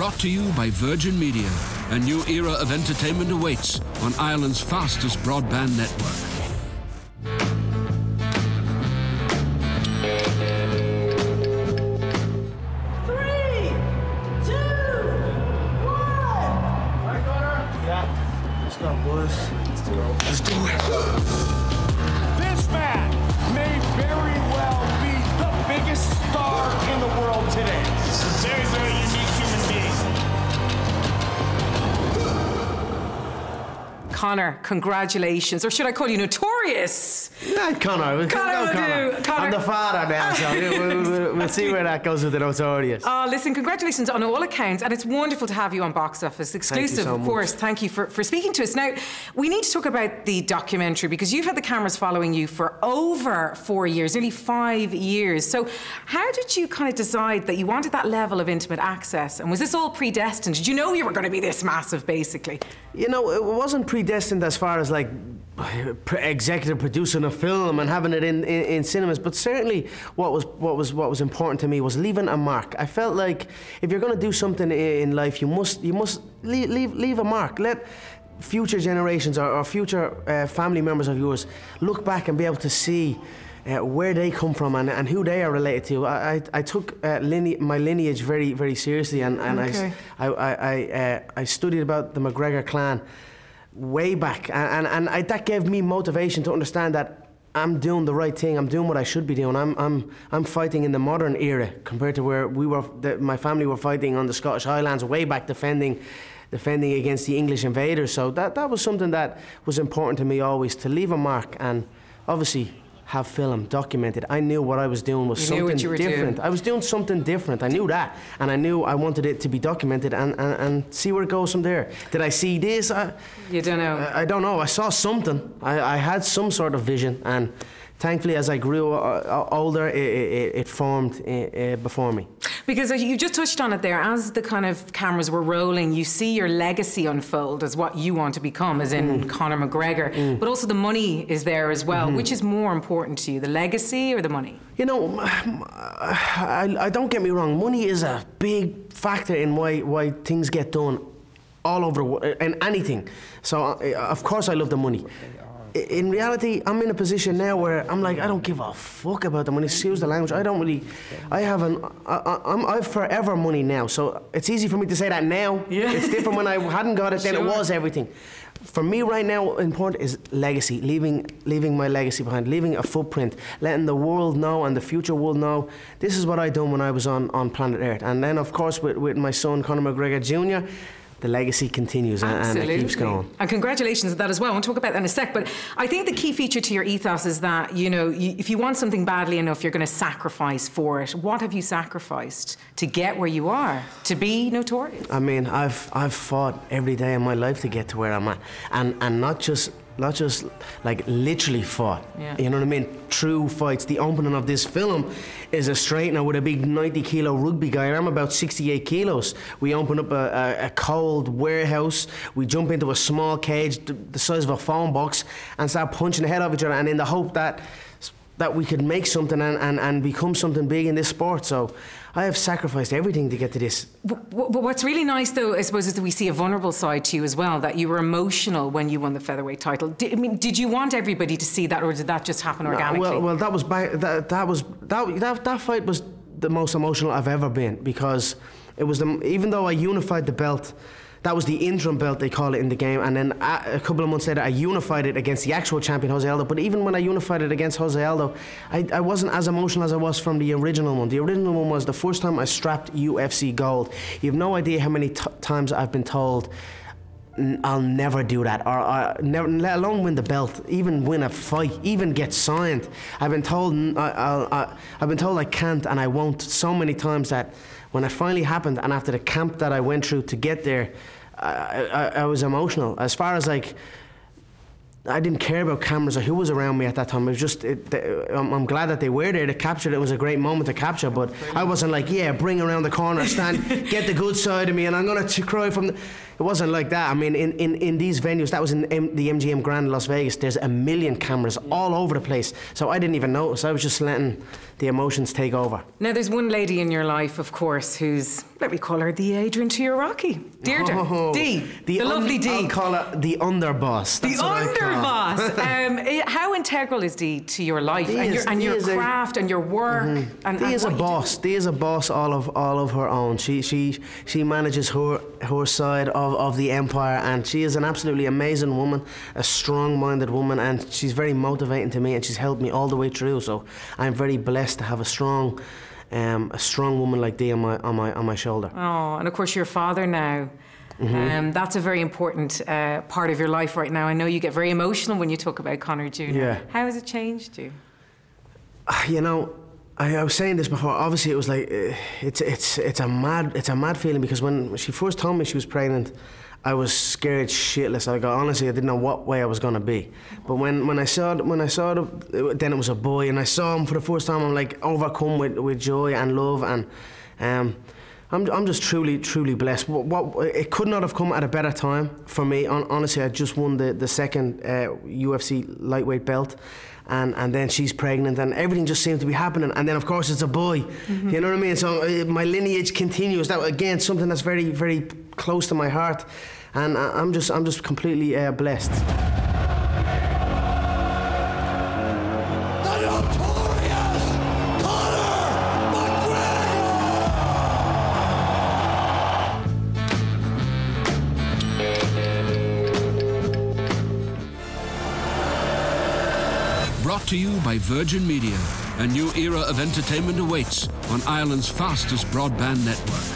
Brought to you by Virgin Media. A new era of entertainment awaits on Ireland's fastest broadband network. Let's do it. This man may very well be the biggest star in the world today. This is a very, very unique human being. Conor, congratulations. Or should I call you Notorious? Yeah, Conor. Conor. I'm the father now, so we'll see where that goes with the Notorious. Oh, listen, congratulations on all accounts, and it's wonderful to have you on Box Office Exclusive, of course. Thank you for speaking to us. Now, we need to talk about the documentary, because you've had the cameras following you for over 4 years, nearly 5 years. So how did you kind of decide that you wanted that level of intimate access? And was this all predestined? Did you know you were going to be this massive, basically? You know, it wasn't predestined as far as, like, executive producing a film and having it in cinemas, but certainly what was important to me was leaving a mark. I felt like if you're going to do something in life, you must leave a mark. Let future generations or future family members of yours look back and be able to see where they come from and who they are related to. I took my lineage very, very seriously, and okay. I studied about the McGregor clan way back, and that gave me motivation to understand that I'm doing the right thing. I'm doing what I should be doing. I'm fighting in the modern era compared to where my family were fighting on the Scottish Highlands way back, defending against the English invaders. So that was something that was important to me always, to leave a mark and obviously have film documented. I knew what I was doing was something different. I was doing something different. I knew that, and I knew I wanted it to be documented and see where it goes from there. Did I see this? You don't know. I don't know. I saw something. I had some sort of vision, and thankfully, as I grew older, it formed before me. Because you just touched on it there, as the kind of cameras were rolling, you see your legacy unfold as what you want to become, as in Conor McGregor. But also the money is there as well. Which is more important to you, the legacy or the money? You know, I don't get me wrong, money is a big factor in why things get done all over in anything. So, of course, I love the money. In reality, I'm in a position now where I'm like, I don't give a fuck about the money. Excuse the language. I have forever money now, so it's easy for me to say that now. Yeah. It's different when I hadn't got it, then it was everything. For me right now, important is legacy, leaving my legacy behind, leaving a footprint, letting the world know and the future world know this is what I done when I was on planet Earth. And then, of course, with my son, Conor McGregor Jr., the legacy continues and it keeps going. And congratulations on that as well. I want to talk about that in a sec, but I think the key feature to your ethos is that, you know, if you want something badly enough, you're going to sacrifice for it. What have you sacrificed to get where you are, to be Notorious? I mean, I've fought every day of my life to get to where I'm at, and not just like literally fought. Yeah. You know what I mean? True fights. The opening of this film is a straightener with a big 90-kilo rugby guy, and I'm about 68 kilos. We open up a cold warehouse. We jump into a small cage the size of a phone box and start punching the head off each other, and in the hope that we could make something and become something big in this sport. So I have sacrificed everything to get to this. But what's really nice, though, I suppose, is that we see a vulnerable side to you as well, that you were emotional when you won the featherweight title. Did you want everybody to see that, or did that just happen organically? Well, that fight was the most emotional I've ever been, because it was even though I unified the belt. That was the interim belt, they call it in the game, and then a couple of months later I unified it against the actual champion, Jose Aldo. But even when I unified it against Jose Aldo, I wasn't as emotional as I was from the original one. The original one was the first time I strapped UFC gold. You have no idea how many times I've been told, I'll never do that, or never, let alone win the belt, even win a fight, even get signed. I've been told I can't and I won't so many times that when it finally happened, and after the camp that I went through to get there, I was emotional. As far as, like, I didn't care about cameras or who was around me at that time. It was just, I'm glad that they were there to capture it. It was a great moment to capture, but I wasn't like, yeah, bring around the corner, stand, get the good side of me, and I'm going to cry from the... It wasn't like that. I mean, in these venues, that was in the MGM Grand in Las Vegas, there's 1 million cameras all over the place. So I didn't even notice. I was just letting the emotions take over. Now, there's one lady in your life, of course, who's, let me call her the Adrian to your Rocky. Deirdre. Oh, Dee. The lovely Dee. I'll call her the underboss. The underboss. How integral is Dee to your life and your craft and your work? Dee is a boss. Dee is a boss all of her own. She manages her side of the empire, and she is an absolutely amazing woman, a strong-minded woman, and she's very motivating to me, and she's helped me all the way through. So I'm very blessed to have a strong woman like Dee on my shoulder. Oh, and of course your father now. That's a very important part of your life right now. I know you get very emotional when you talk about Conor Jr. Yeah. How has it changed you? You know, I was saying this before. Obviously, it was like it's a mad feeling, because when she first told me she was pregnant, I was scared shitless. Like, honestly, I didn't know what way I was gonna be. But when I saw then it was a boy, and I saw him for the first time, I'm like overcome with joy and love, and I'm just truly blessed. It could not have come at a better time for me. Honestly, I just won the second UFC lightweight belt. And then she's pregnant, and everything just seems to be happening. And then, of course, it's a boy. You know what I mean? So my lineage continues. That, again, something that's very, very close to my heart. And I'm just completely blessed. The Notorious Conor McGregor! Brought to you by Virgin Media. A new era of entertainment awaits on Ireland's fastest broadband network.